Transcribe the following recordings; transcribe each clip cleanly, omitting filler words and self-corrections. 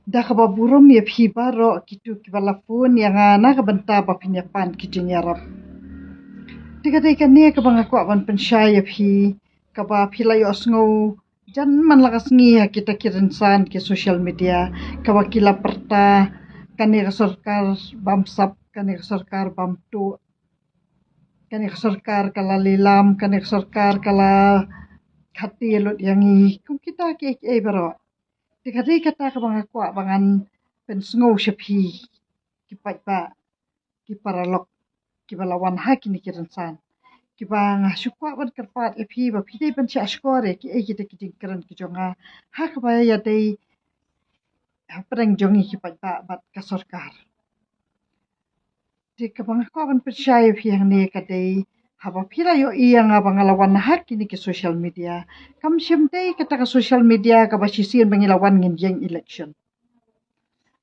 Dah kababurom ya pibaro kitu kibalapun yang ana kabenta bapinyapan kijinyaram. Tika ne kabang aku awan pensyaya phi kaba philayo asngau jan man lakas ngi ha kita kirinsan ke social media kaba kila perta kani sarkar bamsap kani sarkar bamtu kani sarkar kala lilam kani sarkar kala hati lut yangi kum kita ke baro tika kata kabang aku abangan pensngau syaphi kipat ba kiparalok kibalawan ha kini kirinsan kibang syukwa ban kerpat epi ba pidai ban sya skore ki kita kijingkran ki jonga ha kabaya ya dei perang jongi ki ba bat ka sarkar di kabang ko ban percaya pi yang ne ka dei haba pira yo iya nga bangalawan hak kini ke social media kam syem dei kata ka social media ka ba sisir bangilawan ngin jeng election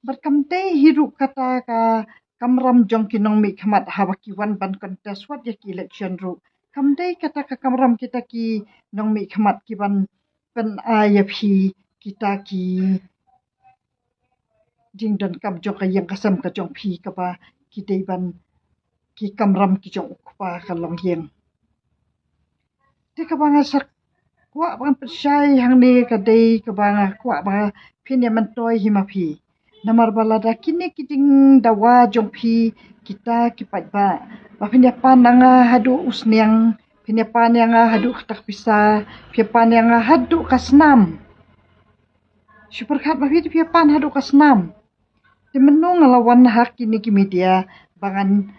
berkam dei hiru kata ka kamram jong kinong mi khamat haba ki wan ban contest wat ya ki election ru kam dei kata ka kamram kita ki nong mi khamat ki ban pen ya phi kita ki jing don kam jong ka yang kasam ka jong phi ka ba ki dei ban ki kamram ki jong pa ka long yeng te ka banga sak kwa ban percaya hang ne ka dei ka banga kwa ba phin ya man toy hima phi namar balada kini kijing dawa jong phi kita ki pat ba phin pan anga hadu usniang phin pan yang hadu tak bisa phin pan yang hadu kasnam super khat ba phin pan hadu kasnam di menung lawan hak kini ki media bangan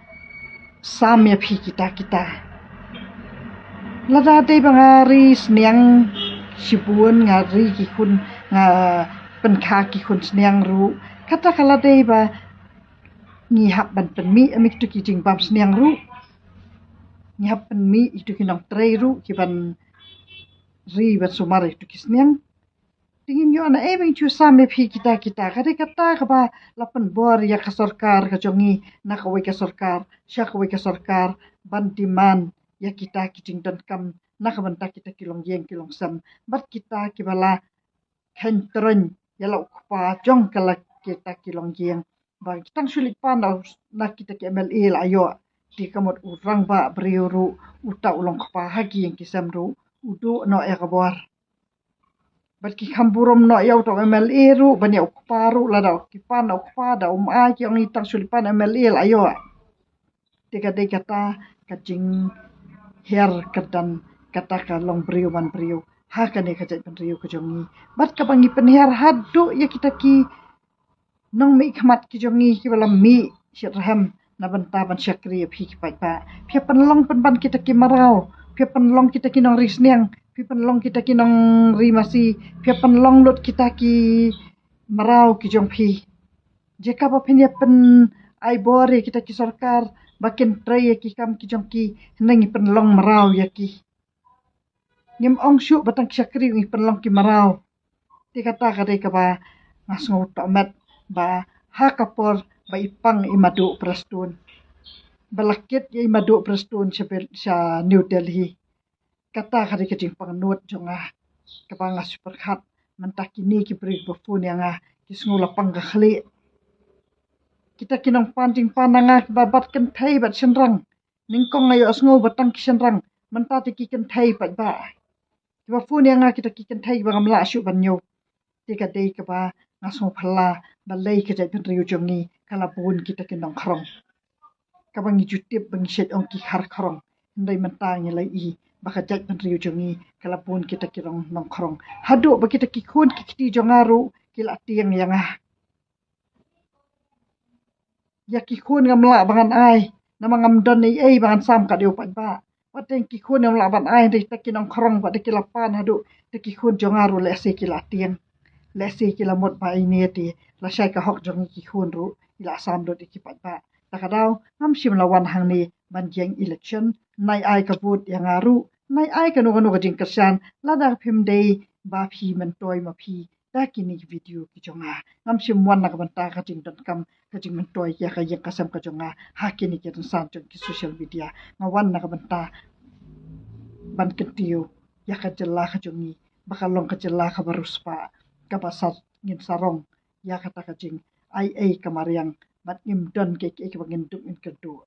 samya phi kita lada dei bangari sniang sibun ngari ki kun nga penkha ki kun sniang ru kata kala dei ba ngi hap ban penmi amik tu ki jing bam sniang ru ngi hap penmi itu ki nong trei ru ki ban ri ban sumar itu ki sniang tingin yo ana ebing chu same phi kita kade kata ka ba lapan bor ya ka sarkar ka jongi na ka ka sarkar sya ka ka sarkar ban diman ya kita kijing dan kam na ka banta kita kilong yeng kilong sam bat kita kibala kentren ya lau pa jong kala kita kilong yeng ba kita sulit pa na kita ki MLA la yo di kamot urang ba briuru uta ulong pa hagi yang kisam ru udu no ya ka bor Bagi kamburom no yaw to MLA ru banya ukparu la daw kipan ukpa da a ki ang itang sulipan MLA la ayo tiga de kata kajing her kedan kata ka long brio man brio ha ka ne ka jai pen rio ka jongi bat ka bangi pen her hadu ya kita ki nong mi khamat ki jongi ki bala mi shirham na banta ban syakri phi ki pa phi pen long pen ban kita ki marau phi pen long kita ki nong risniang phi pen long kita ki nong rimasi phi pen long lot kita ki marau ki jong phi jeka ba phin ya pen ai bore kita ki sarkar bakin tray ki kam ki jong ki nengi pen long marau ya ki ngim ong syu batang syakri ngi pen long ki marau ti kata ka de ka ba ngasngo to met ba ha kapor ba ipang imadu prastun balakit ya imadu prastun sa New Delhi kata kari kajing panganut jonga kabanga super khat mentakini ki beri bafun yang ki sngula panggakhli kita kinong panjing pananga babat kan thai bat senrang ningkong ayo asngo batang ki senrang mentati ki kan thai pat ba bafun yang kita ki kan thai bangam la syu banyo tika dei ka ba ngaso phala balai ka jai pen riu jongi kala bun kita kinong khrong kabangi jutip bangi set ong ki khar khrong ndai mentang lai i baka jaj pen riu jongi kala bun kita kirong nong khrong hadu ba kita ki khun ki kiti jongaru kila tiang yang ya ki khun ngamla bangan ai nama ngam don nei ei bangan sam ka deu pat ba wateng ki khun ngamla ban ai dei ta kinong khrong ba de kila pan hadu te ki khun jongaru le se kila tiang le se kila mot ba ini ti la sai ka hok jongi ki khun ru ila sam do de ki pat ba takadau ngam sim lawan hang ni ban jeng election nai ai ka vot yang aru nai ai ka no ka jing kersan lada phim dei ba phi man toy ma phi ta kini video ki jonga ngam sim wan na ka ban ta ka jing dot kam ka jing man toy ya ka yang kasam ka jonga ha kini ki san jong ki social media ngawan na ka ban ta ban ketiu ya ka jela ka jongi bakalong ka jela ka baruspa ka basat ngin sarong ya kata kacing ai kamariang mat ngim don ke bangin duk in kedu